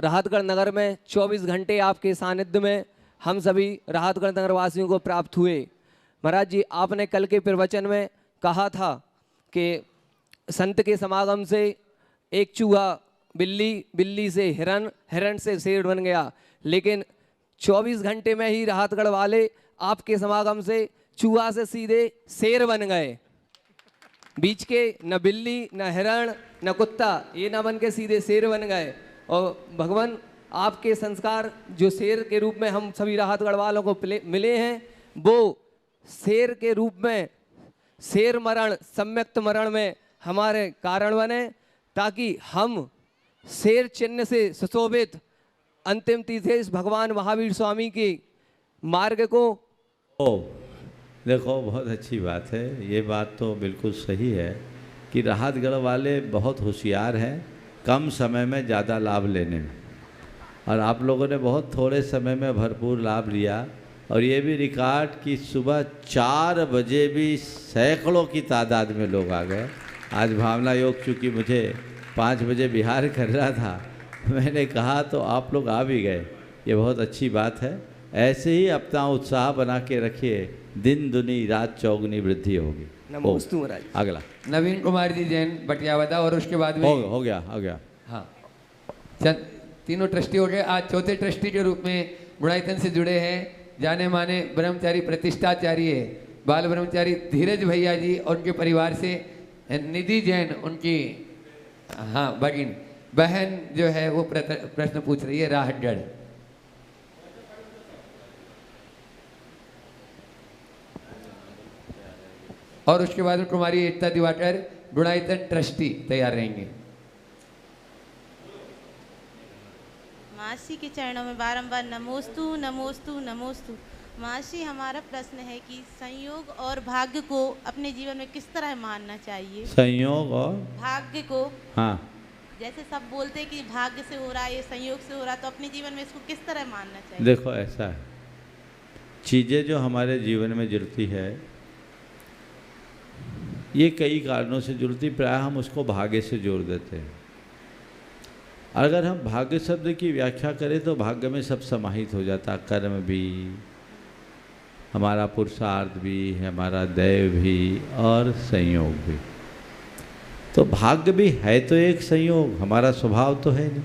राहतगढ़ नगर में 24 घंटे आपके सानिध्य में हम सभी राहतगढ़ नगर वासियों को प्राप्त हुए। महाराज जी, आपने कल के प्रवचन में कहा था कि संत के समागम से एक चूहा बिल्ली, बिल्ली से हिरन, हिरन से शेर बन गया, लेकिन 24 घंटे में ही राहतगढ़ वाले आपके समागम से चूहा से सीधे शेर बन गए। बीच के न बिल्ली न हिरण न कुत्ता, ये न बन के सीधे शेर बन गए। और भगवान आपके संस्कार जो शेर के रूप में हम सभी राहतगढ़ वालों को मिले हैं, वो शेर के रूप में शेर मरण, सम्यक्त मरण में हमारे कारण बने, ताकि हम शेर चिन्ह से सुशोभित अंतिम तीर्थेश भगवान महावीर स्वामी के मार्ग को। देखो, बहुत अच्छी बात है, ये बात तो बिल्कुल सही है कि राहतगढ़ वाले बहुत होशियार हैं कम समय में ज़्यादा लाभ लेने में, और आप लोगों ने बहुत थोड़े समय में भरपूर लाभ लिया। और ये भी रिकॉर्ड कि सुबह 4 बजे भी सैकड़ों की तादाद में लोग आ गए। आज भावना योग चूँकि मुझे 5 बजे बिहार कर रहा था, मैंने कहा तो आप लोग आ भी गए, ये बहुत अच्छी बात है। ऐसे ही अपना उत्साह बना के रखिए, दिन दुनी रात चौगुनी वृद्धि होगी। नमोस्तु महाराज। अगला नवीन कुमार जी जैन बटियावदा, और उसके बाद में हो गया। हाँ, तीनों ट्रस्टी हो गए। आज चौथे ट्रस्टी के रूप में गुणायतन से जुड़े हैं जाने माने ब्रह्मचारी प्रतिष्ठाचार्य बाल ब्रह्मचारी धीरज भैया जी और उनके परिवार से निधि जैन, उनकी हाँ भगिन बहन जो है वो प्रश्न पूछ रही है राहतगढ़। और उसके बाद कुमारी एकता दिवाकर गुणायतन ट्रस्टी तैयार रहेंगे। मासी के चरणों में बारंबार नमोस्तु नमोस्तु नमोस्तु। मासी, हमारा प्रश्न है कि संयोग और भाग्य को अपने जीवन में किस तरह मानना चाहिए? संयोग और भाग्य को, हाँ, जैसे सब बोलते हैं कि भाग्य से हो रहा है, ये संयोग से हो रहा है, तो अपने जीवन में इसको किस तरह मानना चाहिए? देखो, ऐसा है, चीज़ें जो हमारे जीवन में जुड़ती है ये कई कारणों से जुड़ती, प्राय हम उसको भाग्य से जोड़ देते हैं। अगर हम भाग्य शब्द की व्याख्या करें तो भाग्य में सब समाहित हो जाता, कर्म भी, हमारा पुरुषार्थ भी, हमारा दैव भी और संयोग भी। तो भाग्य भी है तो एक संयोग, हमारा स्वभाव तो है नहीं।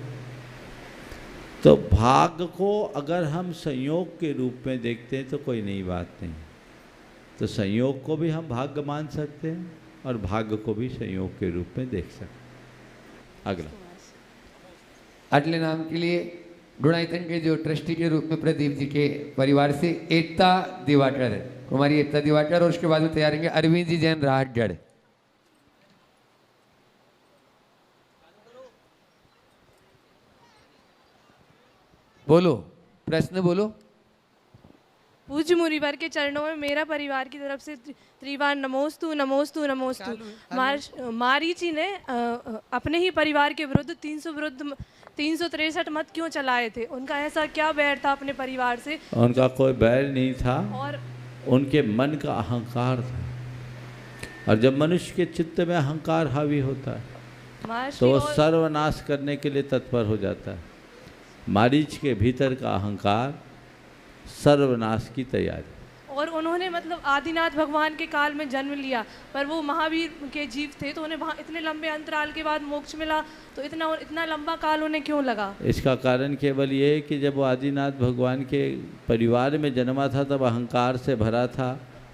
तो भाग्य को अगर हम संयोग के रूप में देखते हैं तो कोई नई बात नहीं। तो संयोग को भी हम भाग्य मान सकते हैं और भाग्य को भी संयोग के रूप में देख सकते हैं। अगला अगले नाम के लिए गुणायतन के जो ट्रस्टी के रूप में प्रदीप जी के परिवार से एकता दिवाकर, कुमारी एकता दिवाकर, और उसके बाद में तैयार रहेंगे अरविंद जी जैन राहतगढ़। बोलो, प्रश्न बोलो। पूज्य मुनिवर के चरणों में मेरा परिवार की तरफ से त्रिवार नमोस्तु नमोस्तु नमोस्तु। मारीची ने अपने ही परिवार के विरुद्ध 363 मत क्यों चलाए थे? उनका ऐसा क्या बैर था अपने परिवार से? उनका कोई बैर नहीं था, और उनके मन का अहंकार था। और जब मनुष्य के चित्त में अहंकार हावी होता है तो वो सर्वनाश करने के लिए तत्पर हो जाता है। मारीच के भीतर का अहंकार सर्वनाश की तैयारी। और उन्होंने मतलब आदिनाथ भगवान के काल में जन्म लिया, पर वो महावीर के जीव थे, तो उन्हें वहाँ इतने लंबे अंतराल के बाद मोक्ष मिला, तो इतना लंबा काल उन्हें क्यों लगा? इसका कारण केवल ये है कि जब वो आदिनाथ भगवान के परिवार में जन्मा था तब अहंकार से भरा था,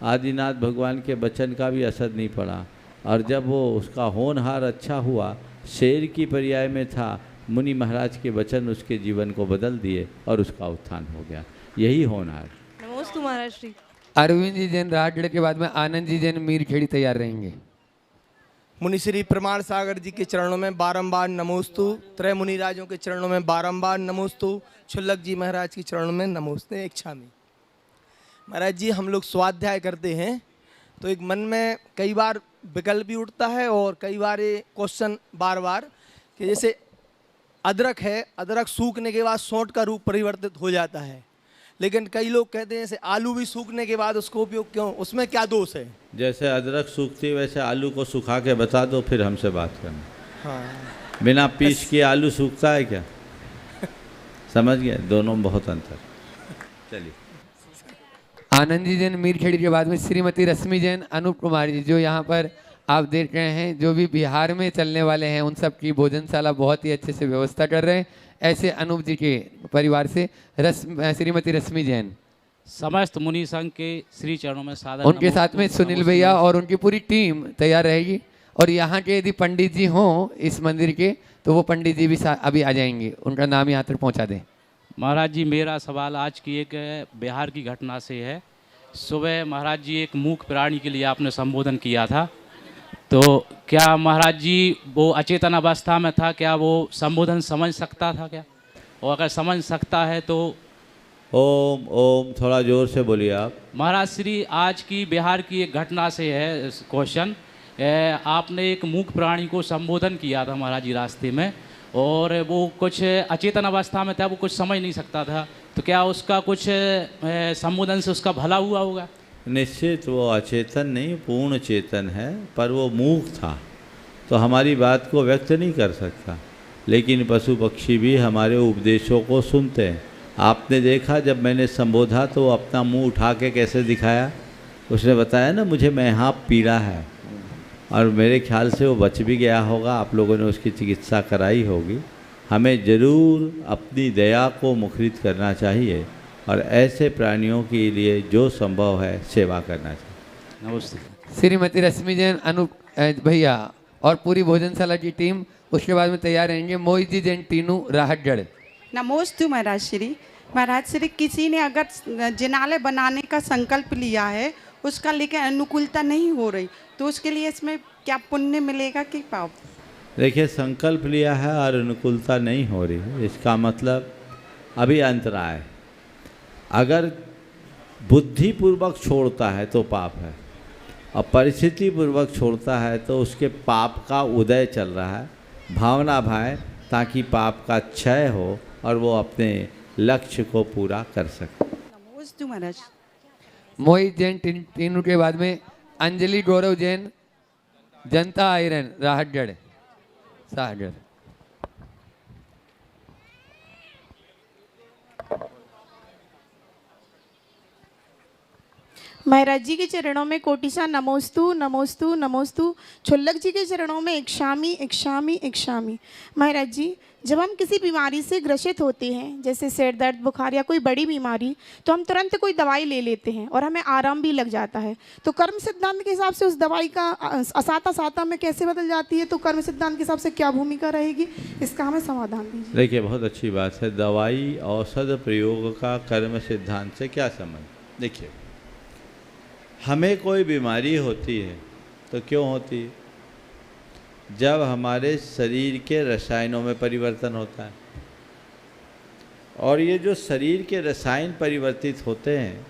आदिनाथ भगवान के वचन का भी असर नहीं पड़ा। और जब वो उसका होनहार अच्छा हुआ, शेर की पर्याय में था, मुनि महाराज के वचन उसके जीवन को बदल दिए और उसका उत्थान हो गया। यही होनहार। नमोस्तु महाराज श्री। अरविंद जी जैन राहतगढ़ के बाद में आनंद जी जैन मीरखेड़ी तैयार रहेंगे। मुनिश्री प्रमाण सागर जी के चरणों में बारंबार नमोस्तु। त्रय मुनिराजों के चरणों में बारंबार नमोस्तु। छुल्लक जी महाराज के चरणों में नमोस्ते एक छामी। महाराज जी, हम लोग स्वाध्याय करते हैं तो एक मन में कई बार विकल्प भी उठता है और कई बार ये क्वेश्चन बार बार कि जैसे अदरक है, अदरक सूखने के बाद सोंठ का रूप परिवर्तित हो जाता है, लेकिन कई लोग कहते हैं जैसे आलू भी सूखने के बाद उसको उपयोग क्यों, उसमें क्या दोष है? जैसे अदरक सूखती वैसे आलू को सुखा के बता दो, फिर हमसे बात करना। हाँ, बिना पीस के आलू सूखता है क्या? समझ गए, दोनों में बहुत अंतर। चलिए, आनंद जी जैन मीरखेड़ी के बाद में श्रीमती रश्मि जैन, अनूप कुमार जी, जो यहाँ पर आप देख रहे हैं जो भी बिहार में चलने वाले हैं उन सब की भोजनशाला बहुत ही अच्छे से व्यवस्था कर रहे हैं। ऐसे अनूप जी के परिवार से श्रीमती रश्मि जैन, समस्त मुनि संघ के श्री चरणों में सादर उनके साथ में सुनील भैया और उनकी पूरी टीम तैयार रहेगी। और यहाँ के यदि पंडित जी हों इस मंदिर के तो वो पंडित जी भी अभी आ जाएंगे, उनका नाम यहाँ तक पहुँचा दें। महाराज जी, मेरा सवाल आज की एक बिहार की घटना से है। सुबह महाराज जी एक मूक प्राणी के लिए आपने संबोधन किया था, तो क्या महाराज जी वो अचेतन अवस्था में था, क्या वो संबोधन समझ सकता था क्या? और अगर समझ सकता है तो ओम ओम थोड़ा जोर से बोलिए आप। महाराज श्री, आज की बिहार की एक घटना से है क्वेश्चन। आपने एक मूक प्राणी को संबोधन किया था महाराज जी रास्ते में, और वो कुछ अचेतन अवस्था में था, वो कुछ समझ नहीं सकता था, तो क्या उसका कुछ संबोधन से उसका भला हुआ होगा? निश्चित वो अचेतन नहीं, पूर्ण चेतन है, पर वो मूक था तो हमारी बात को व्यक्त नहीं कर सकता। लेकिन पशु पक्षी भी हमारे उपदेशों को सुनते हैं। आपने देखा जब मैंने संबोधा तो वो अपना मुंह उठा के कैसे दिखाया, उसने बताया ना मुझे मैं यहाँ पीड़ा है, और मेरे ख्याल से वो बच भी गया होगा, आप लोगों ने उसकी चिकित्सा कराई होगी। हमें ज़रूर अपनी दया को मुखरित करना चाहिए और ऐसे प्राणियों के लिए जो संभव है सेवा करना चाहिए। नमस्ते। श्रीमती रश्मि जैन, अनूप भैया और पूरी भोजनशाला की टीम उसके बाद में तैयार रहेंगे। मोहित जी जैन, टीनू, राहतगढ़। नमोस्तु महाराज श्री। महाराज श्री, किसी ने अगर जिनालय बनाने का संकल्प लिया है, उसका लेकर अनुकूलता नहीं हो रही, तो उसके लिए इसमें क्या पुण्य मिलेगा कि पाप? देखिए, संकल्प लिया है और अनुकूलता नहीं हो रही है, इसका मतलब अभी अंतराय। अगर बुद्धिपूर्वक छोड़ता है तो पाप है, और परिस्थिति पूर्वक छोड़ता है तो उसके पाप का उदय चल रहा है। भावना भाए ताकि पाप का क्षय हो और वो अपने लक्ष्य को पूरा कर सके। नमोस्तु महाराज। मोहित जैन, टीनू के बाद में अंजलि गौरव जैन, जनता आयरन, राहतगढ़, साहगढ़। महाराज जी के चरणों में कोटिशा नमोस्तु नमोस्तु नमोस्तु। छुल्लक जी के चरणों में एक शामी एक शामी एक शामी। महाराज जी, जब हम किसी बीमारी से ग्रसित होते हैं, जैसे सिर दर्द, बुखार या कोई बड़ी बीमारी, तो हम तुरंत कोई दवाई ले लेते हैं और हमें आराम भी लग जाता है। तो कर्म सिद्धांत के हिसाब से उस दवाई का असाता साता में कैसे बदल जाती है, तो कर्म सिद्धांत के हिसाब से क्या भूमिका रहेगी, इसका हमें समाधान दीजिए। देखिए, बहुत अच्छी बात है। दवाई औषध प्रयोग का कर्म सिद्धांत से क्या संबंध? देखिए, हमें कोई बीमारी होती है तो क्यों होती है? जब हमारे शरीर के रसायनों में परिवर्तन होता है, और ये जो शरीर के रसायन परिवर्तित होते हैं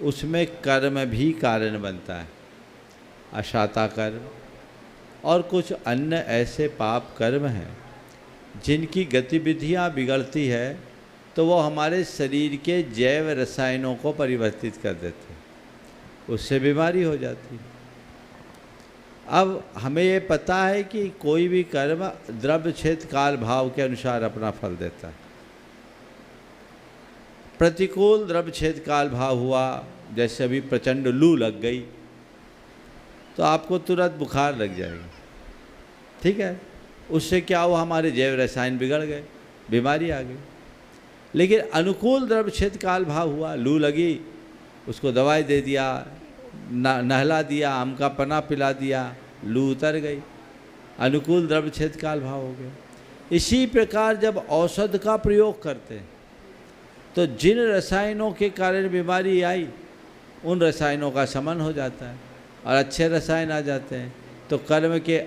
उसमें कर्म भी कारण बनता है। अशाता कर्म और कुछ अन्य ऐसे पाप कर्म हैं जिनकी गतिविधियाँ बिगड़ती है तो वो हमारे शरीर के जैव रसायनों को परिवर्तित कर देते हैं, उससे बीमारी हो जाती है। अब हमें ये पता है कि कोई भी कर्म द्रव्य क्षेत्र काल भाव के अनुसार अपना फल देता है। प्रतिकूल द्रव्य क्षेत्र काल भाव हुआ, जैसे अभी प्रचंड लू लग गई तो आपको तुरंत बुखार लग जाएगा, ठीक है। उससे क्या हुआ, हमारे जैव रसायन बिगड़ गए, बीमारी आ गई। लेकिन अनुकूल द्रव्य क्षेत्र काल भाव हुआ, लू लगी, उसको दवाई दे दिया, नहला दिया, आम का पन्ना पिला दिया, लू उतर गई, अनुकूल द्रव्य क्षेत्र काल भाव हो गया। इसी प्रकार जब औषध का प्रयोग करते हैं तो जिन रसायनों के कारण बीमारी आई उन रसायनों का शमन हो जाता है और अच्छे रसायन आ जाते हैं। तो कर्म के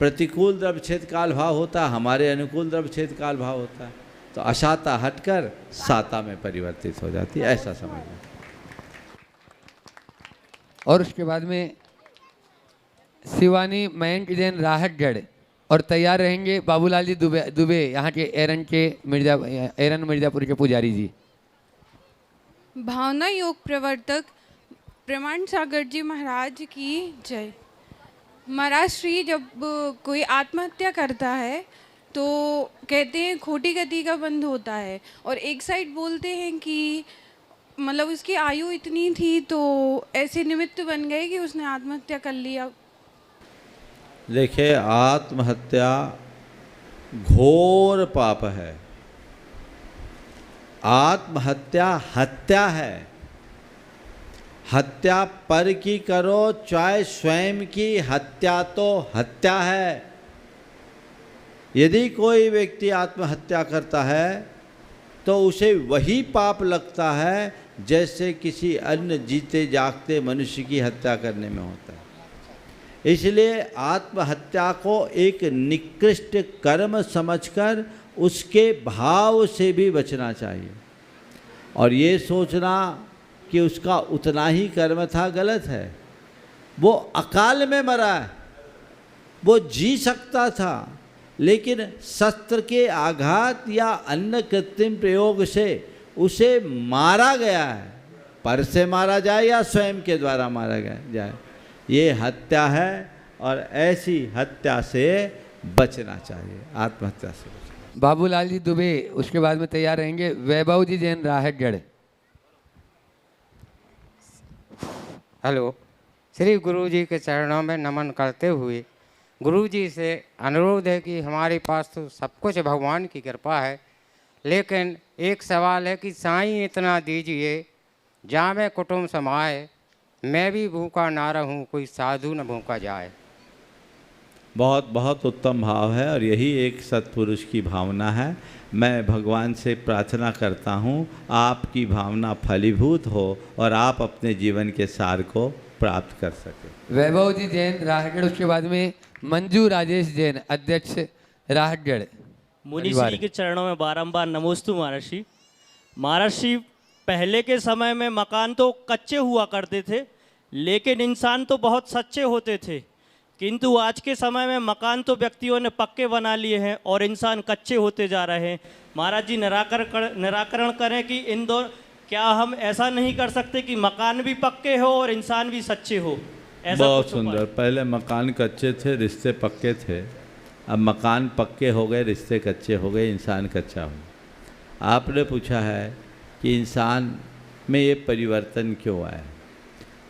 प्रतिकूल द्रव्य क्षेत्र काल भाव होता है, हमारे अनुकूल द्रव्य क्षेत्र काल भाव होता है, तो अशाता हटकर साता में परिवर्तित हो जाती है, ऐसा समझना। और उसके बाद में शिवानी मयंक जैन, राहतगढ़, और तैयार रहेंगे बाबूलाल जी दुबे यहाँ के एरन मिर्जापुर के पुजारी जी। भावना योग प्रवर्तक प्रमाण सागर जी महाराज की जय। महाराज श्री, जब कोई आत्महत्या करता है तो कहते हैं खोटी गति का बंध होता है, और एक साइड बोलते हैं कि मतलब उसकी आयु इतनी थी तो ऐसे निमित्त बन गए कि उसने आत्महत्या कर लिया। देखिए, आत्महत्या घोर पाप है। आत्महत्या हत्या है। हत्या पर की करो चाहे स्वयं की, हत्या तो हत्या है। यदि कोई व्यक्ति आत्महत्या करता है तो उसे वही पाप लगता है जैसे किसी अन्य जीते जागते मनुष्य की हत्या करने में होता है। इसलिए आत्महत्या को एक निकृष्ट कर्म समझकर उसके भाव से भी बचना चाहिए, और ये सोचना कि उसका उतना ही कर्म था, गलत है। वो अकाल में मरा है, वो जी सकता था, लेकिन शस्त्र के आघात या अन्य कृत्रिम प्रयोग से उसे मारा गया है। पर से मारा जाए या स्वयं के द्वारा मारा गया जाए, ये हत्या है, और ऐसी हत्या से बचना चाहिए, आत्महत्या से बचना। बाबूलाल जी दुबे उसके बाद में तैयार रहेंगे। वैभव जी जैन राहतगढ़। हेलो, श्री गुरु जी के चरणों में नमन करते हुए गुरु जी से अनुरोध है कि हमारे पास तो सब कुछ भगवान की कृपा है, लेकिन एक सवाल है कि साईं इतना दीजिए जामे कुटुंब समाए, मैं भी भूखा ना रहूं, कोई साधु न भूखा जाए। बहुत बहुत उत्तम भाव है, और यही एक सत्पुरुष की भावना है। मैं भगवान से प्रार्थना करता हूँ आपकी भावना फलीभूत हो और आप अपने जीवन के सार को प्राप्त कर सकें। वैभव जी जैन राहतगढ़, उसके बाद में मंजू राजेश जैन अध्यक्ष राहतगढ़। मुनि श्री के चरणों में बारंबार नमोस्तु महर्षि। महर्षि, पहले के समय में मकान तो कच्चे हुआ करते थे, लेकिन इंसान तो बहुत सच्चे होते थे, किंतु आज के समय में मकान तो व्यक्तियों ने पक्के बना लिए हैं और इंसान कच्चे होते जा रहे हैं। महाराज जी निराकरण करें कि इन दो, क्या हम ऐसा नहीं कर सकते कि मकान भी पक्के हो और इंसान भी सच्चे हो? ऐसा बहुत सुंदर। पहले मकान कच्चे थे, रिश्ते पक्के थे, अब मकान पक्के हो गए, रिश्ते कच्चे हो गए, इंसान कच्चा हो। आपने पूछा है कि इंसान में ये परिवर्तन क्यों आया।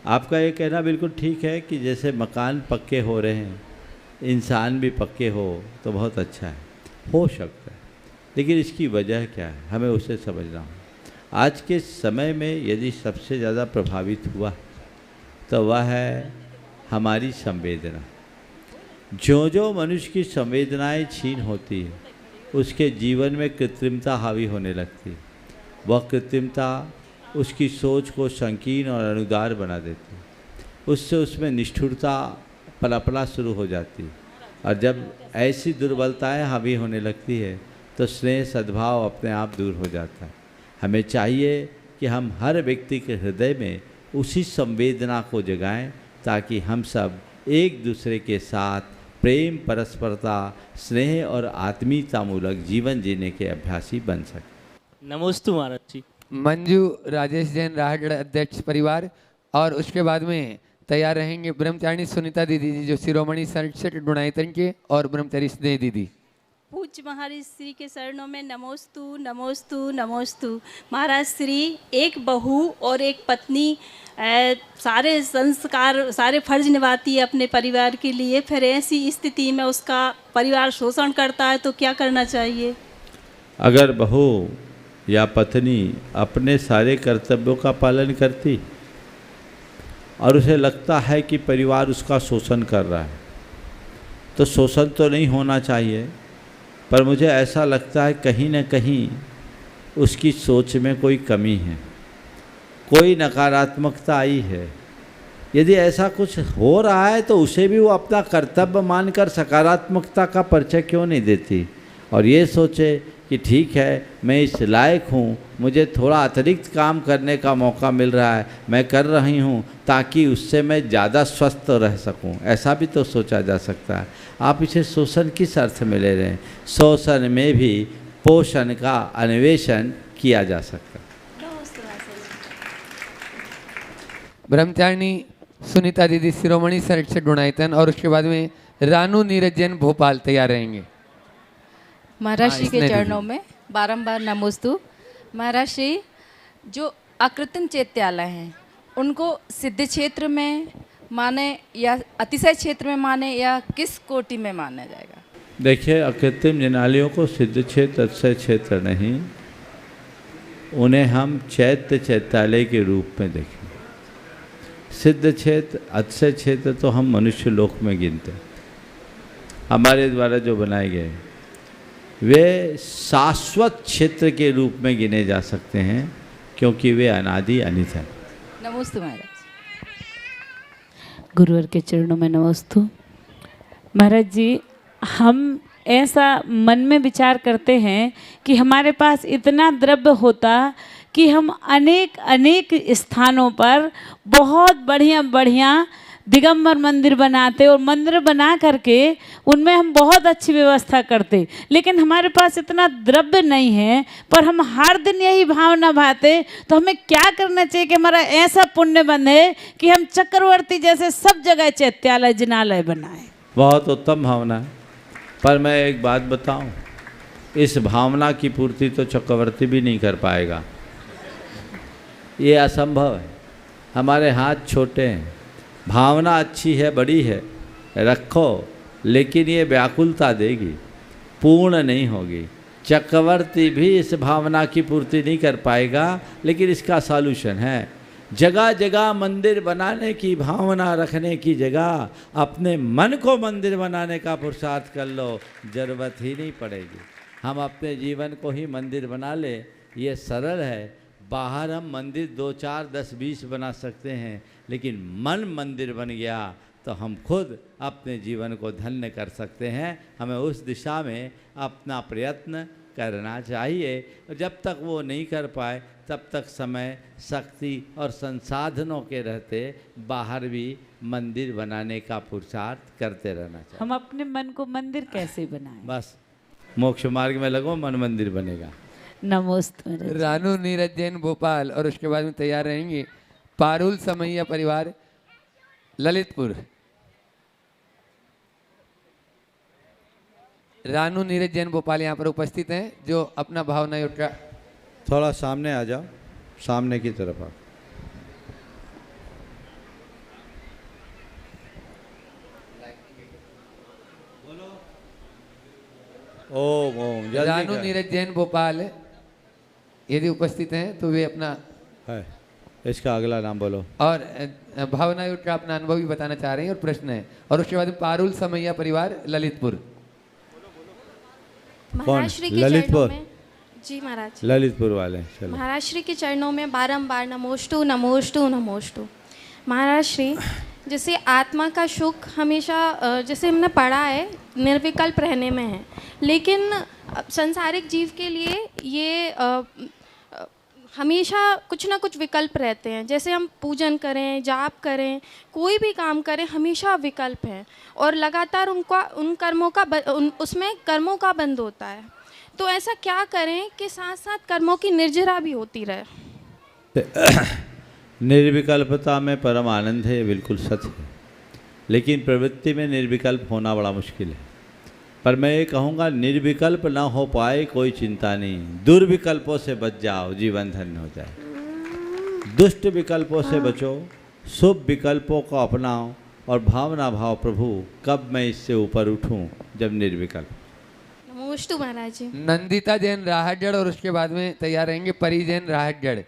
आपका ये कहना बिल्कुल ठीक है कि जैसे मकान पक्के हो रहे हैं, इंसान भी पक्के हो तो बहुत अच्छा है, हो सकता है, लेकिन इसकी वजह क्या है, हमें उसे समझना हो। आज के समय में यदि सबसे ज़्यादा प्रभावित हुआ तो वह है हमारी संवेदना। जो जो मनुष्य की संवेदनाएं छीन होती है, उसके जीवन में कृत्रिमता हावी होने लगती है। वह कृत्रिमता उसकी सोच को संकीर्ण और अनुदार बना देती है, उससे उसमें निष्ठुरता पलपना शुरू हो जाती है, और जब ऐसी दुर्बलताएं हावी होने लगती है तो स्नेह सद्भाव अपने आप दूर हो जाता है। हमें चाहिए कि हम हर व्यक्ति के हृदय में उसी संवेदना को जगाएं, ताकि हम सब एक दूसरे के साथ प्रेम, परस्परता, स्नेह और आत्मीयता मूलक जीवन जीने के अभ्यासी बन सकें। नमोस्तु महाराज जी। मंजू राजेश जैन राहतगढ़ अध्यक्ष परिवार, और उसके बाद में तैयार रहेंगे ब्रह्मचारिणी सुनीता दीदी जी, जो शिरोमणि सरसठ गुणायतन के, और ब्रह्मचारी स्नेह दीदी। पूज्य महाराज श्री के चरणों में नमोस्तु नमोस्तु नमोस्तु। महाराज श्री, एक बहू और एक पत्नी सारे संस्कार, सारे फर्ज निभाती है अपने परिवार के लिए, फिर ऐसी स्थिति में उसका परिवार शोषण करता है तो क्या करना चाहिए? अगर बहू या पत्नी अपने सारे कर्तव्यों का पालन करती और उसे लगता है कि परिवार उसका शोषण कर रहा है, तो शोषण तो नहीं होना चाहिए, पर मुझे ऐसा लगता है कहीं न कहीं उसकी सोच में कोई कमी है, कोई नकारात्मकता आई है। यदि ऐसा कुछ हो रहा है तो उसे भी वो अपना कर्तव्य मानकर सकारात्मकता का परिचय क्यों नहीं देती, और ये सोचे कि ठीक है, मैं इस लायक हूँ, मुझे थोड़ा अतिरिक्त काम करने का मौका मिल रहा है, मैं कर रही हूँ ताकि उससे मैं ज़्यादा स्वस्थ रह सकूँ। ऐसा भी तो सोचा जा सकता है। आप इसे शोषण किस अर्थ में ले रहे हैं? शोषण में भी पोषण का अन्वेषण किया जा सकता है। ब्रह्मचारिणी सुनीता दीदी शिरोमणि सरसठ गुणायतन, और उसके बाद में रानू नीरज जैन भोपाल तैयार रहेंगे। महाराज श्री इसने के दी चरणों थी। में बारंबार नमोस्तु। महाराज श्री, जो अकृत्रिम चैत्यालय हैं उनको सिद्ध क्षेत्र में माने या अतिशय क्षेत्र में माने या किस कोटि में माना जाएगा? देखिए, अकृत्रिम जिनालयों को सिद्ध क्षेत्र अतिशय क्षेत्र नहीं, उन्हें हम चैत्य चैत्यालय के रूप में देखें। सिद्ध क्षेत्र अतिशय क्षेत्र तो हम मनुष्य लोक में गिनते हैं। हमारे द्वारा जो बनाए गए वे शाश्वत क्षेत्र के रूप में गिने जा सकते हैं, क्योंकि वे अनादि अनित हैं। नमोस्तु महाराज। गुरुवर के चरणों में नमोस्तु। महाराज जी, हम ऐसा मन में विचार करते हैं कि हमारे पास इतना द्रव्य होता कि हम अनेक अनेक स्थानों पर बहुत बढ़िया बढ़िया दिगंबर मंदिर बनाते और मंदिर बना करके उनमें हम बहुत अच्छी व्यवस्था करते, लेकिन हमारे पास इतना द्रव्य नहीं है, पर हम हर दिन यही भावना भाते। तो हमें क्या करना चाहिए कि हमारा ऐसा पुण्य बने कि हम चक्रवर्ती जैसे सब जगह चैत्यालय जिनालय बनाएं? बहुत उत्तम भावना है, पर मैं एक बात बताऊं, इस भावना की पूर्ति तो चक्रवर्ती भी नहीं कर पाएगा। ये असंभव है, हमारे हाथ छोटे हैं। भावना अच्छी है, बड़ी है, रखो, लेकिन ये व्याकुलता देगी, पूर्ण नहीं होगी। चक्रवर्ती भी इस भावना की पूर्ति नहीं कर पाएगा, लेकिन इसका सॉल्यूशन है। जगह जगह मंदिर बनाने की भावना रखने की जगह अपने मन को मंदिर बनाने का पुरुषार्थ कर लो, जरूरत ही नहीं पड़ेगी। हम अपने जीवन को ही मंदिर बना ले, ये सरल है। बाहर हम मंदिर 2, 4, 10, 20 बना सकते हैं, लेकिन मन मंदिर बन गया तो हम खुद अपने जीवन को धन्य कर सकते हैं। हमें उस दिशा में अपना प्रयत्न करना चाहिए। जब तक वो नहीं कर पाए तब तक समय, शक्ति और संसाधनों के रहते बाहर भी मंदिर बनाने का पुरुषार्थ करते रहना चाहिए। हम अपने मन को मंदिर कैसे बनाएं? बस मोक्ष मार्ग में लगो, मन मंदिर बनेगा। नमस्ते। रानू नीरज जैन भोपाल, और उसके बाद में तैयार रहेंगे पारुल समैया परिवार ललितपुर। रानू नीरज जैन भोपाल यहाँ पर उपस्थित हैं, जो अपना भावना योग का थोड़ा सामने आ जाओ, सामने की तरफ आओ। ओम ओम। जल्दी रानू कर। नीरज जैन भोपाल यदि उपस्थित हैं तो वे अपना है, इसका अगला नाम बोलो। और भावना योग का अपना अनुभव भी बताना चाह रहे हैं और प्रश्न है। और उसके बाद में पारुल समैया परिवार ललितपुर। महाराज श्री के ललितपुर में, जी महाराज, ललितपुर वाले चलो। महाराज श्री के चरणों में बारंबार नमोस्तु नमोस्तु नमोस्तु। महाराज श्री, जैसे आत्मा का सुख हमेशा जैसे हमने पढ़ा है निर्विकल्प रहने में है, लेकिन संसारिक जीव के लिए ये हमेशा कुछ ना कुछ विकल्प रहते हैं। जैसे हम पूजन करें, जाप करें, कोई भी काम करें, हमेशा विकल्प हैं और लगातार उन कर्मों का उसमें कर्मों का बंध होता है। तो ऐसा क्या करें कि साथ साथ कर्मों की निर्जरा भी होती रहे? निर्विकल्पता में परम आनंद है, ये बिल्कुल सच है, लेकिन प्रवृत्ति में निर्विकल्प होना बड़ा मुश्किल है। पर मैं ये कहूँगा, निर्विकल्प ना हो पाए कोई चिंता नहीं, दुर्विकल्पों से बच जाओ, जीवन धन्य हो जाए। दुष्ट विकल्पों से बचो, शुभ विकल्पों को अपनाओ और भावना भाव, प्रभु कब मैं इससे ऊपर उठूं, जब निर्विकल्प। नमोस्तु महाराज जी। नंदिता जैन राहतगढ़, और उसके बाद में तैयार रहेंगे परी जैन राहतगढ़।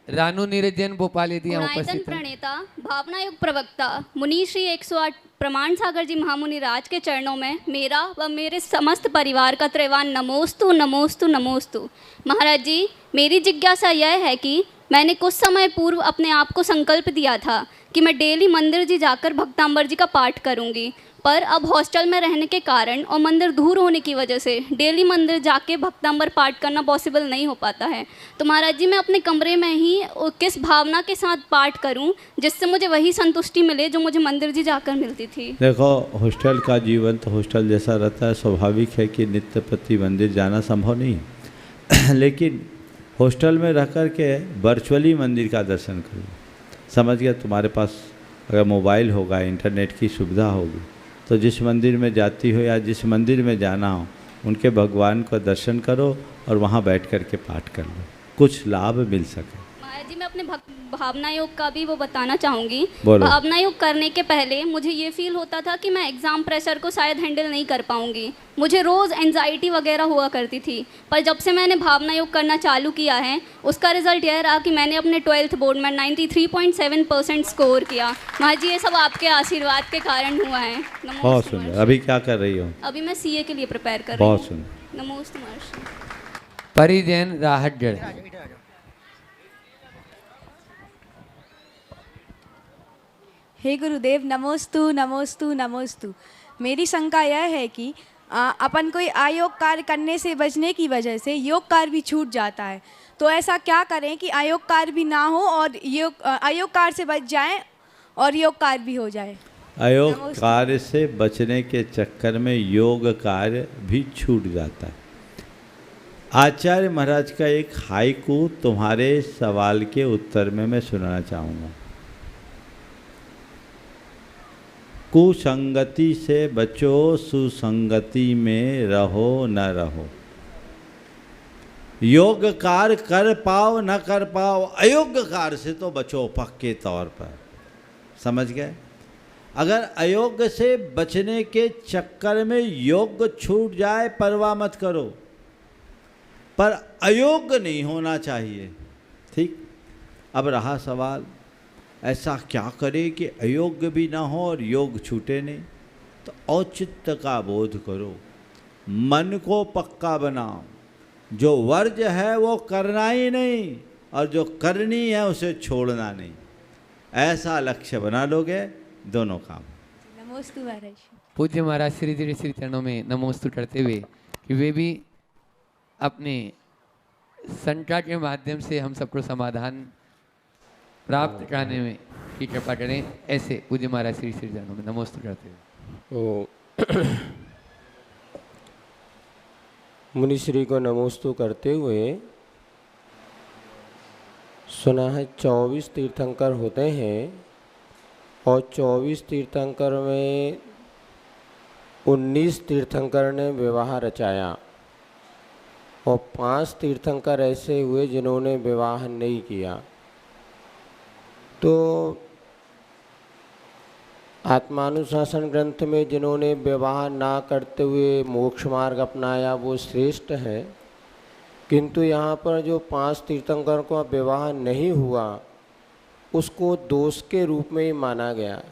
रानू नीरज जैन भोपाल यदि यहाँ उपस्थित हैं। प्रणेता, भावना युग प्रवक्ता मुनि श्री 108 प्रमाण सागर जी महामुनि राज के चरणों में मेरा व मेरे समस्त परिवार का त्रैवान नमोस्तु नमोस्तु नमोस्तु। महाराज जी, मेरी जिज्ञासा यह है कि मैंने कुछ समय पूर्व अपने आप को संकल्प दिया था कि मैं डेली मंदिर जी जाकर भक्तांबर जी का पाठ करूंगी, पर अब हॉस्टल में रहने के कारण और मंदिर दूर होने की वजह से डेली मंदिर जाके भक्तांबर पाठ करना पॉसिबल नहीं हो पाता है। तो महाराज जी, मैं अपने कमरे में ही किस भावना के साथ पाठ करूं जिससे मुझे वही संतुष्टि मिले जो मुझे मंदिर जी जाकर मिलती थी? देखो, हॉस्टल का जीवन तो हॉस्टल जैसा रहता है, स्वाभाविक है कि नित्य प्रति मंदिर जाना संभव नहीं है लेकिन हॉस्टल में रह कर के वर्चुअली मंदिर का दर्शन करो। समझ गया? तुम्हारे पास अगर मोबाइल होगा, इंटरनेट की सुविधा होगी, तो जिस मंदिर में जाती हो या जिस मंदिर में जाना हो उनके भगवान को दर्शन करो और वहाँ बैठ कर के पाठ कर लो, कुछ लाभ मिल सके। महाराज जी मैं अपने भावना योग का भी वो बताना चाहूँगी। बोलो। भावना योग करने के पहले मुझे ये फील होता था कि मैं एग्ज़ाम प्रेशर को शायद हैंडल नहीं कर पाऊँगी, मुझे रोज़ एंजाइटी वगैरह हुआ करती थी। पर जब से मैंने भावना योग करना चालू किया है उसका रिजल्ट यह रहा कि मैंने अपने 12th बोर्ड में 93.7% स्कोर किया। महाराज जी ये सब आपके आशीर्वाद के कारण हुआ है। बहुत सुंदर। अभी क्या कर रही हो? अभी मैं CA के लिए प्रिपेयर कर रही हूँ। बहुत सुंदर। नमोस्तु महर्षि। परिजन राहटगढ़। हे गुरुदेव, नमोस्तु नमोस्तु नमोस्तु। मेरी शंका यह है कि अपन कोई अयोग कार्य करने से बचने की वजह से योग कार्य भी छूट जाता है, तो ऐसा क्या करें कि अयोग कार्य भी ना हो और अयोग कार्य से बच जाएं और योग कार्य भी हो जाए? अयोग कार्य से बचने के चक्कर में योग कार्य भी छूट जाता है। आचार्य महाराज का एक हाइकू तुम्हारे सवाल के उत्तर में मैं सुनाना चाहूँगा। कुसंगति से बचो, सुसंगति में रहो न रहो। योग कार्य कर पाओ न कर पाओ, अयोग कार्य से तो बचो पक्के तौर पर। समझ गए? अगर अयोग से बचने के चक्कर में योग छूट जाए परवाह मत करो, पर अयोग नहीं होना चाहिए। ठीक। अब रहा सवाल, ऐसा क्या करे कि अयोग्य भी ना हो और योग छूटे नहीं? तो औचित्य का बोध करो, मन को पक्का बनाओ। जो वर्ज है वो करना ही नहीं और जो करनी है उसे छोड़ना नहीं। ऐसा लक्ष्य बना लोगे, दोनों काम। नमोस्तु महाराज। पूज्य महाराज श्री जी श्री चरणों में नमोस्तु करते हुए कि वे भी अपने संकट के माध्यम से हम सबको समाधान प्राप्त कराने में की कृपा करें। ऐसे पूज्य महाराज श्री श्री चरणों में नमोस्तु करते हुए मुनिश्री को नमोस्तु करते हुए सुना है 24 तीर्थंकर होते हैं और 24 तीर्थंकर में 19 तीर्थंकर ने विवाह रचाया और 5 तीर्थंकर ऐसे हुए जिन्होंने विवाह नहीं किया। तो आत्मानुशासन ग्रंथ में जिन्होंने विवाह ना करते हुए मोक्ष मार्ग अपनाया वो श्रेष्ठ है, किंतु यहाँ पर जो 5 तीर्थंकर को विवाह नहीं हुआ उसको दोष के रूप में ही माना गया।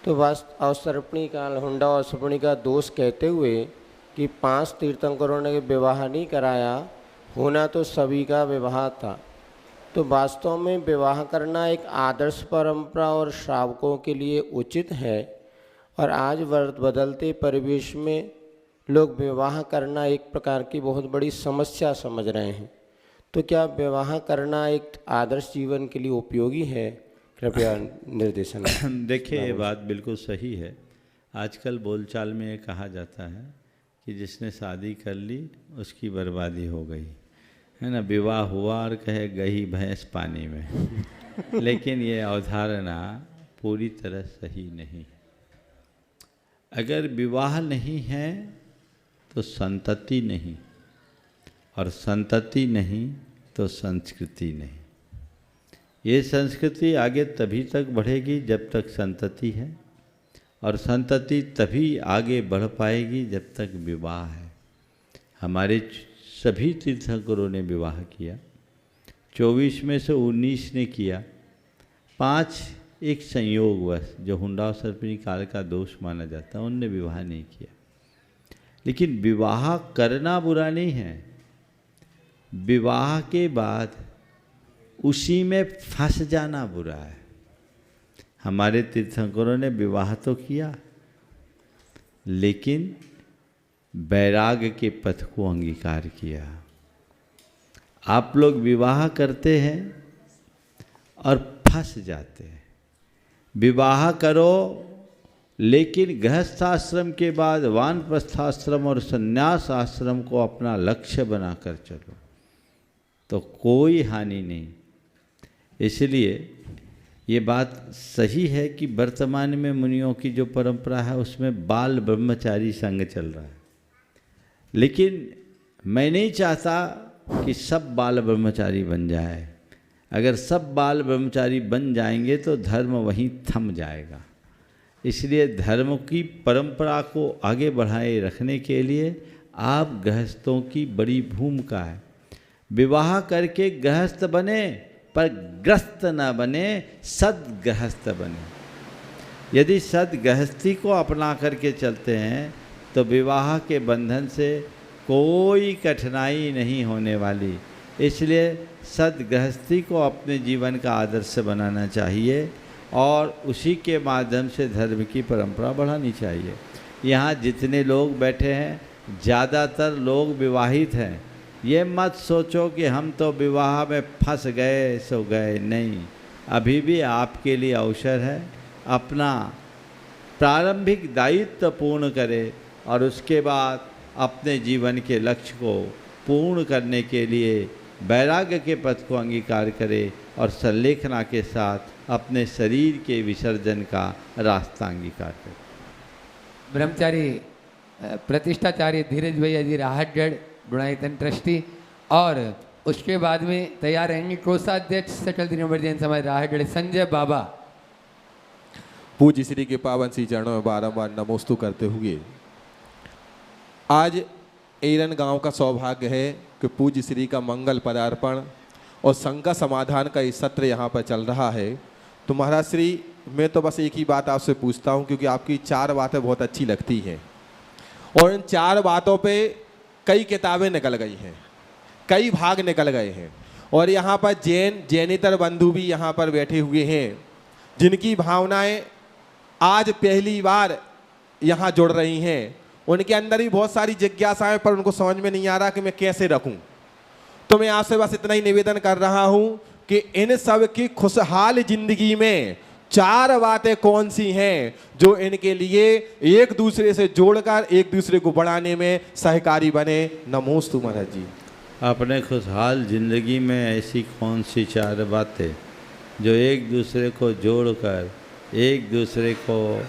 तो वास्तव अवसर्पणी का हुंडा और सर्पणी का दोष कहते हुए कि 5 तीर्थंकरों ने विवाह नहीं कराया, होना तो सभी का विवाह था। तो वास्तव में विवाह करना एक आदर्श परंपरा और श्रावकों के लिए उचित है, और आज बदलते परिवेश में लोग विवाह करना एक प्रकार की बहुत बड़ी समस्या समझ रहे हैं। तो क्या विवाह करना एक आदर्श जीवन के लिए उपयोगी है? कृपया निर्देशन। देखिए, ये बात बिल्कुल सही है। आजकल बोलचाल में ये कहा जाता है कि जिसने शादी कर ली उसकी बर्बादी हो गई, है ना। विवाह हुआ और कहे गई भैंस पानी में। लेकिन ये अवधारणा पूरी तरह सही नहीं। अगर विवाह नहीं है तो संतति नहीं, और संतति नहीं तो संस्कृति नहीं। ये संस्कृति आगे तभी तक बढ़ेगी जब तक संतति है, और संतति तभी आगे बढ़ पाएगी जब तक विवाह है। हमारे सभी तीर्थंकरों ने विवाह किया, 24 में से 19 ने किया, 5 एक संयोगवश जो हुंडा सर्पणी काल का दोष माना जाता है उनने विवाह नहीं किया। लेकिन विवाह करना बुरा नहीं है, विवाह के बाद उसी में फंस जाना बुरा है। हमारे तीर्थंकरों ने विवाह तो किया, लेकिन वैराग्य के पथ को अंगीकार किया। आप लोग विवाह करते हैं और फंस जाते हैं। विवाह करो, लेकिन गृहस्थाश्रम के बाद वानप्रस्थाश्रम और संन्यास आश्रम को अपना लक्ष्य बनाकर चलो, तो कोई हानि नहीं। इसलिए ये बात सही है कि वर्तमान में मुनियों की जो परंपरा है उसमें बाल ब्रह्मचारी संग चल रहा है, लेकिन मैं नहीं चाहता कि सब बाल ब्रह्मचारी बन जाए। अगर सब बाल ब्रह्मचारी बन जाएंगे तो धर्म वहीं थम जाएगा। इसलिए धर्म की परंपरा को आगे बढ़ाए रखने के लिए आप गृहस्थों की बड़ी भूमिका है। विवाह करके गृहस्थ बने पर ग्रस्त न बने, सद्गृहस्थ बने। यदि सद्गृहस्थी को अपना करके चलते हैं तो विवाह के बंधन से कोई कठिनाई नहीं होने वाली। इसलिए सद्गृहस्थी को अपने जीवन का आदर्श बनाना चाहिए और उसी के माध्यम से धर्म की परंपरा बढ़ानी चाहिए। यहाँ जितने लोग बैठे हैं ज़्यादातर लोग विवाहित हैं। ये मत सोचो कि हम तो विवाह में फंस गए सो गए, नहीं, अभी भी आपके लिए अवसर है। अपना प्रारंभिक दायित्व पूर्ण करें और उसके बाद अपने जीवन के लक्ष्य को पूर्ण करने के लिए वैराग्य के पथ को अंगीकार करें और संलेखना के साथ अपने शरीर के विसर्जन का रास्ता अंगीकार करें। ब्रह्मचारी प्रतिष्ठाचार्य धीरज भैया जी राहतगढ़ गुणायतन ट्रस्टी, और उसके बाद में तैयार रहेंगे कोषाध्यक्ष सकल दिनों जैन समाज राहतगढ़ संजय बाबा। पूज्य श्री के पावन श्री चरणों में बारंबार नमोस्तु करते हुए आज एरन गांव का सौभाग्य है कि पूज्य श्री का मंगल पदार्पण और शंका समाधान का ये सत्र यहाँ पर चल रहा है। तो महाराज श्री, मैं तो बस एक ही बात आपसे पूछता हूँ, क्योंकि आपकी 4 बातें बहुत अच्छी लगती हैं और इन 4 बातों पे कई किताबें निकल गई हैं, कई भाग निकल गए हैं, और यहाँ पर जैनेतर बंधु भी यहाँ पर बैठे हुए हैं जिनकी भावनाएं आज पहली बार यहाँ जुड़ रही हैं। उनके अंदर भी बहुत सारी जिज्ञासाएं, पर उनको समझ में नहीं आ रहा कि मैं कैसे रखूं। तो मैं आपसे बस इतना ही निवेदन कर रहा हूं कि इन सब की खुशहाल जिंदगी में 4 बातें कौन सी हैं जो इनके लिए एक दूसरे से जोड़कर एक दूसरे को बढ़ाने में सहकारी बने। नमोस्तु महाराज जी। अपने खुशहाल जिंदगी में ऐसी कौन सी 4 बातें जो एक दूसरे को जोड़कर एक दूसरे को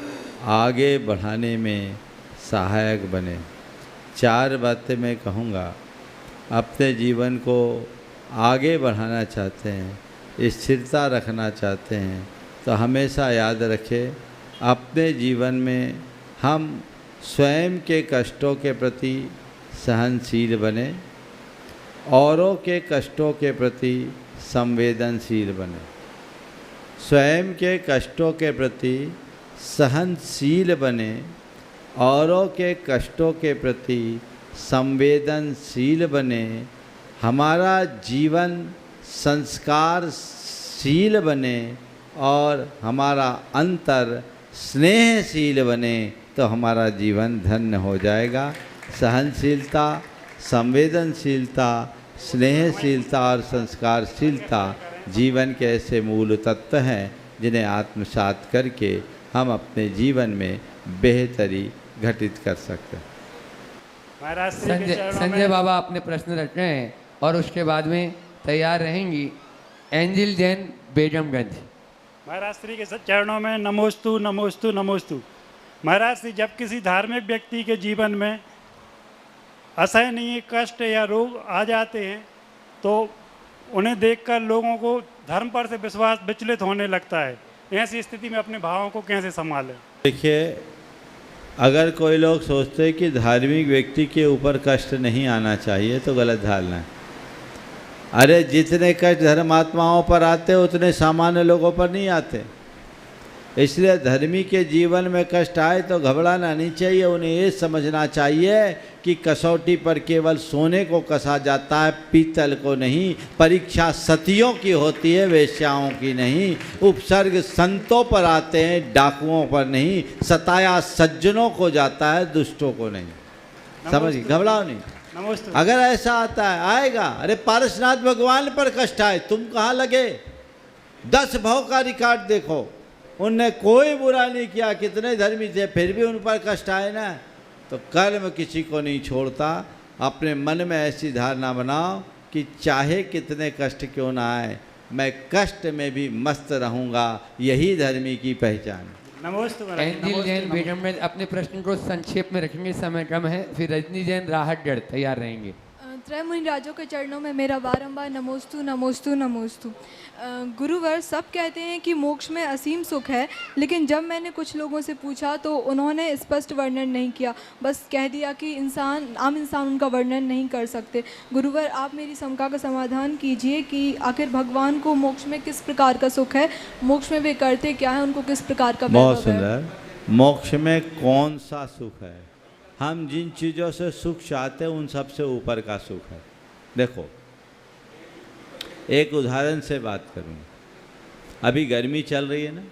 आगे बढ़ाने में सहायक बने। 4 बातें मैं कहूँगा। अपने जीवन को आगे बढ़ाना चाहते हैं, स्थिरता रखना चाहते हैं, तो हमेशा याद रखें अपने जीवन में हम स्वयं के कष्टों के प्रति सहनशील बने, औरों के कष्टों के प्रति संवेदनशील बने। स्वयं के कष्टों के प्रति सहनशील बने, औरों के कष्टों के प्रति संवेदनशील बने, हमारा जीवन संस्कारशील बने और हमारा अंतर स्नेहशील बने, तो हमारा जीवन धन्य हो जाएगा। सहनशीलता, संवेदनशीलता, स्नेहशीलता और संस्कारशीलता जीवन के ऐसे मूल तत्व हैं जिन्हें आत्मसात करके हम अपने जीवन में बेहतरी घटित कर सकते हैं। संजय बाबा अपने प्रश्न रख रहे हैं और उसके बाद में तैयार रहेंगी एंजिल जैन बेगमगंज। महाराज श्री के चरणों में नमोस्तु नमोस्तु नमोस्तु। महाराज श्री, जब किसी धार्मिक व्यक्ति के जीवन में असहनीय कष्ट या रोग आ जाते हैं तो उन्हें देखकर लोगों को धर्म पर से विश्वास विचलित होने लगता है। ऐसी स्थिति में अपने भावों को कैसे संभालें? देखिए, अगर कोई लोग सोचते हैं कि धार्मिक व्यक्ति के ऊपर कष्ट नहीं आना चाहिए तो गलत धारणा है। अरे जितने कष्ट धर्मात्माओं पर आते उतने सामान्य लोगों पर नहीं आते। इसलिए धर्मी के जीवन में कष्ट आए तो घबराना नहीं चाहिए। उन्हें ये समझना चाहिए कि कसौटी पर केवल सोने को कसा जाता है, पीतल को नहीं। परीक्षा सतियों की होती है, वेश्याओं की नहीं। उपसर्ग संतों पर आते हैं, डाकुओं पर नहीं। सताया सज्जनों को जाता है, दुष्टों को नहीं। समझिए, घबराओ नहीं। अगर ऐसा आता है, आएगा। अरे पारसनाथ भगवान पर कष्ट आए, तुम कहाँ लगे? 10 भव का रिकॉर्ड देखो, उनने कोई बुरा नहीं किया, कितने धर्मी थे, फिर भी उन पर कष्ट आए ना। तो कर्म किसी को नहीं छोड़ता। अपने मन में ऐसी धारणा बनाओ कि चाहे कितने कष्ट क्यों ना आए, मैं कष्ट में भी मस्त रहूँगा, यही धर्मी की पहचान। नमस्ते एंजिल जैन बेगम में अपने प्रश्न को संक्षेप में रखेंगे, समय कम है। फिर रजनी जैन राहतगढ़ तैयार रहेंगे। त्रय मुनि राजों के चरणों में मेरा बारंबार नमोस्तु नमोस्तु नमोस्तु। गुरुवर, सब कहते हैं कि मोक्ष में असीम सुख है, लेकिन जब मैंने कुछ लोगों से पूछा तो उन्होंने स्पष्ट वर्णन नहीं किया, बस कह दिया कि आम इंसान उनका वर्णन नहीं कर सकते। गुरुवर, आप मेरी शंका का समाधान कीजिए कि आखिर भगवान को मोक्ष में किस प्रकार का सुख है, मोक्ष में वे करते क्या है, उनको किस प्रकार का बहुत वैभव है? सुंदर। मोक्ष में कौन सा सुख है? हम जिन चीज़ों से सुख चाहते हैं उन सब से ऊपर का सुख है। देखो, एक उदाहरण से बात करूँ। अभी गर्मी चल रही है ना,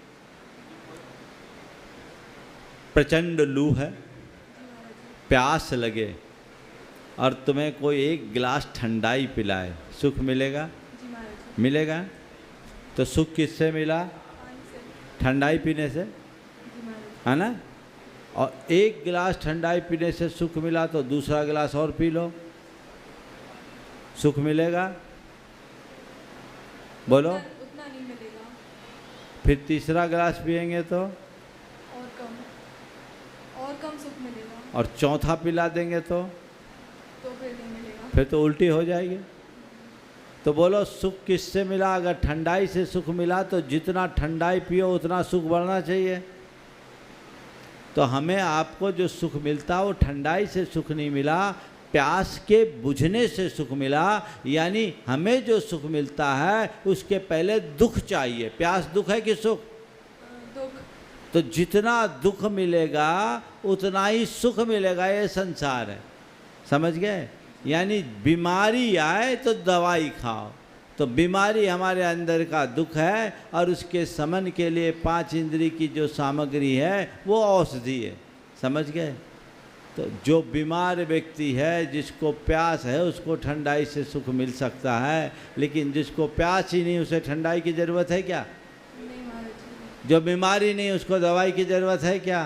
प्रचंड लू है, प्यास लगे और तुम्हें कोई एक गिलास ठंडाई पिलाए, सुख मिलेगा? मिलेगा। तो सुख किससे मिला? ठंडाई पीने से, है ना? और एक गिलास ठंडाई पीने से सुख मिला तो दूसरा गिलास और पी लो, सुख मिलेगा? बोलो। उतना नहीं मिलेगा। फिर तीसरा गिलास पिएंगे तो और कम सुख मिलेगा। और चौथा पिला देंगे तो फिर नहीं मिलेगा। फिर तो उल्टी हो जाएगी। तो बोलो, सुख किससे मिला? अगर ठंडाई से सुख मिला तो जितना ठंडाई पियो उतना सुख बढ़ना चाहिए। तो हमें आपको जो सुख मिलता वो ठंडाई से सुख नहीं मिला, प्यास के बुझने से सुख मिला। यानी हमें जो सुख मिलता है उसके पहले दुख चाहिए। प्यास दुख है कि सुख? दुख। तो जितना दुख मिलेगा उतना ही सुख मिलेगा, ये संसार है। समझ गए? यानी बीमारी आए तो दवाई खाओ। तो बीमारी हमारे अंदर का दुख है और उसके समन के लिए 5 इंद्री की जो सामग्री है वो औषधि है। समझ गए? तो जो बीमार व्यक्ति है, जिसको प्यास है, उसको ठंडाई से सुख मिल सकता है, लेकिन जिसको प्यास ही नहीं उसे ठंडाई की ज़रूरत है क्या? जो बीमारी नहीं उसको दवाई की ज़रूरत है क्या?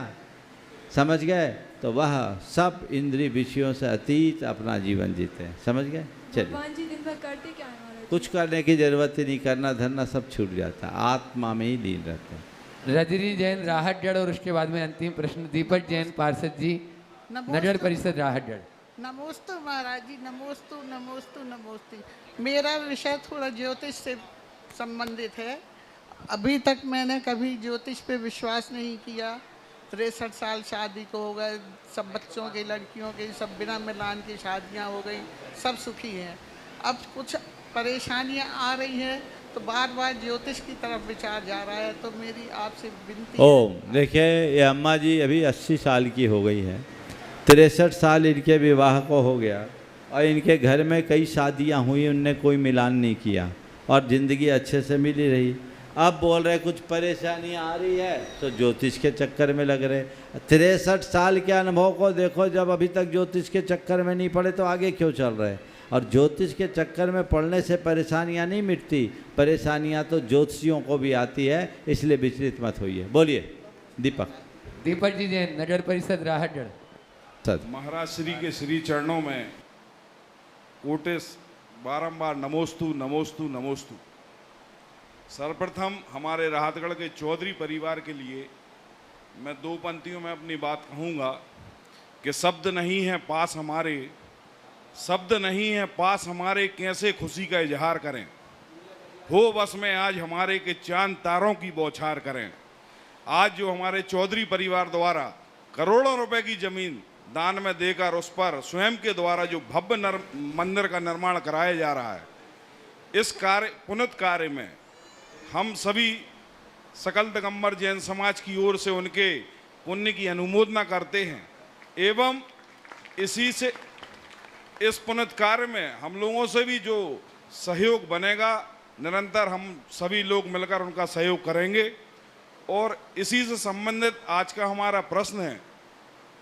समझ गए? तो वह सब इंद्रिय विषयों से अतीत अपना जीवन जीते हैं। समझ गए? चलिए, भगवान जी दिन भर करते क्या है? कुछ करने की जरूरत ही नहीं, करना धरना सब छूट जाता है, आत्मा में ही लीन रहते हैं। रजनी जैन राहतगढ़ और उसके बाद में अंतिम प्रश्न दीपक जैन पार्षद जी, नगर परिषद राहतगढ़। नमोस्तु महाराज जी, नमोस्तु नमोस्तु नमोस्तु। मेरा विषय थोड़ा ज्योतिष से संबंधित है। अभी तक मैंने कभी ज्योतिष पे विश्वास नहीं किया। 63 साल शादी को हो गए, सब बच्चों के, लड़कियों के, सब बिना मिलान की शादियां हो गई, सब सुखी हैं। अब कुछ परेशानियां आ रही हैं तो बार बार ज्योतिष की तरफ विचार जा रहा है। तो मेरी आपसे विनती है। देखिए, ये अम्मा जी अभी 80 साल की हो गई है, 63 साल इनके विवाह को हो गया और इनके घर में कई शादियां हुई, उनने कोई मिलान नहीं किया और ज़िंदगी अच्छे से मिली रही। अब बोल रहे कुछ परेशानी आ रही है तो ज्योतिष के चक्कर में लग रहे। 63 साल के अनुभव को देखो, जब अभी तक ज्योतिष के चक्कर में नहीं पड़े तो आगे क्यों चल रहे? और ज्योतिष के चक्कर में पड़ने से परेशानियां नहीं मिटती, परेशानियां तो ज्योतिषियों को भी आती है, इसलिए विचलित मत होइए। बोलिए दीपक। दीपक जी जैन, नगर परिषद राहतगढ़। महाराज श्री के श्री चरणों में कोटिस बारंबार नमोस्तु नमोस्तु नमोस्तु। सर्वप्रथम हमारे राहतगढ़ के चौधरी परिवार के लिए मैं 2 पंक्तियों में अपनी बात कहूँगा कि शब्द नहीं है पास हमारे, शब्द नहीं है पास हमारे, कैसे खुशी का इजहार करें। हो बस में आज हमारे के चांद तारों की बौछार करें। आज जो हमारे चौधरी परिवार द्वारा करोड़ों रुपए की ज़मीन दान में देकर उस पर स्वयं के द्वारा जो भव्य मंदिर का निर्माण कराया जा रहा है, इस कार्य पुनित कार्य में हम सभी सकल दिगंबर जैन समाज की ओर से उनके पुण्य की अनुमोदना करते हैं एवं इसी से इस पुनित कार्य में हम लोगों से भी जो सहयोग बनेगा, निरंतर हम सभी लोग मिलकर उनका सहयोग करेंगे। और इसी से संबंधित आज का हमारा प्रश्न है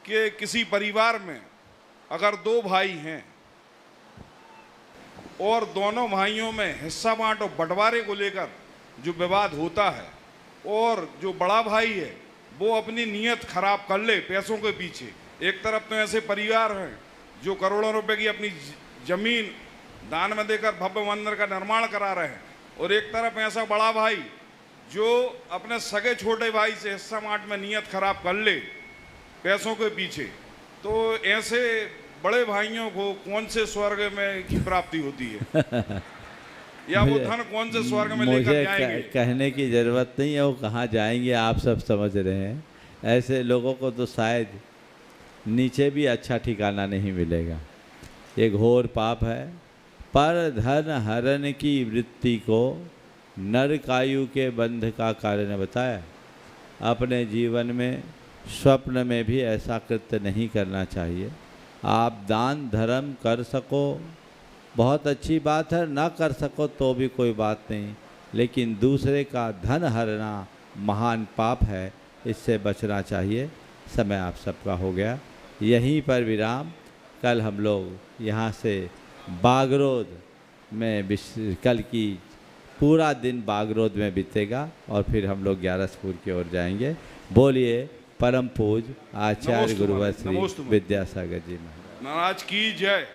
कि किसी परिवार में अगर 2 भाई हैं और दोनों भाइयों में हिस्सा बांट और बंटवारे को लेकर जो विवाद होता है और जो बड़ा भाई है वो अपनी नीयत खराब कर ले पैसों के पीछे। एक तरफ तो ऐसे परिवार हैं जो करोड़ों रुपए की अपनी जमीन दान में देकर भव्य मंदिर का निर्माण करा रहे हैं और एक तरफ ऐसा बड़ा भाई जो अपने सगे छोटे भाई से हिस्सा बांट में नियत खराब कर ले पैसों के पीछे, तो ऐसे बड़े भाइयों को कौन से स्वर्ग में की प्राप्ति होती है या वो धन कौन से स्वर्ग में लेकर जाएंगे? कहने की ज़रूरत नहीं है वो कहाँ जाएंगे, आप सब समझ रहे हैं। ऐसे लोगों को तो शायद नीचे भी अच्छा ठिकाना नहीं मिलेगा। ये घोर पाप है। पर धन हरण की वृत्ति को नरकायु के बंध का कारण बताया। अपने जीवन में स्वप्न में भी ऐसा कृत्य नहीं करना चाहिए। आप दान धर्म कर सको बहुत अच्छी बात है, ना कर सको तो भी कोई बात नहीं, लेकिन दूसरे का धन हरना महान पाप है, इससे बचना चाहिए। समय आप सबका हो गया, यहीं पर विराम। कल हम लोग यहाँ से बागरोद में कल की पूरा दिन बागरोद में बीतेगा और फिर हम लोग ग्यारसपुर की ओर जाएंगे। बोलिए परम पूज आचार्य गुरुवर श्री विद्यासागर जी महाराज की जय।